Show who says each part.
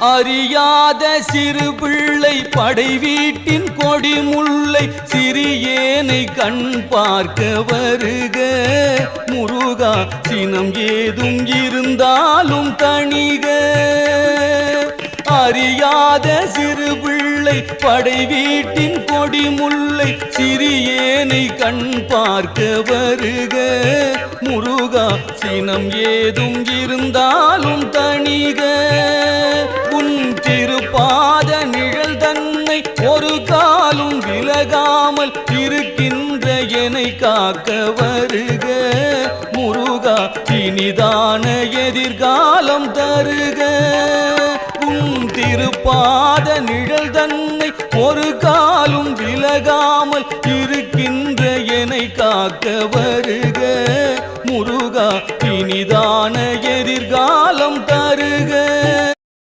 Speaker 1: அறியாத சிறு பிள்ளை படை வீட்டின் கொடி முல்லை சிறியேனை கண் பார்க்க வருக முருகா சினம் ஏதும் இருந்தாலும் தணிக அறியாத சிறு பிள்ளை படை வீட்டின் கொடி முல்லை சிறியேனை கண் பார்க்க வருக முருகா சினம் ஏதும் இருந்தாலும் தணிக உன் திருப்பாத நிழல் தன்னை ஒரு காலும் விலகாமல் இருக்கின்ற என்னை காக்க வருக முருகா இனிதான எதிர்காலம் தருக உன் திருப்பாத நிழல் தன்னை ஒரு காலும் விலகாமல் இருக்கின்ற என்னை காக்க வருக முருகா இனிதான எதிர்காலம்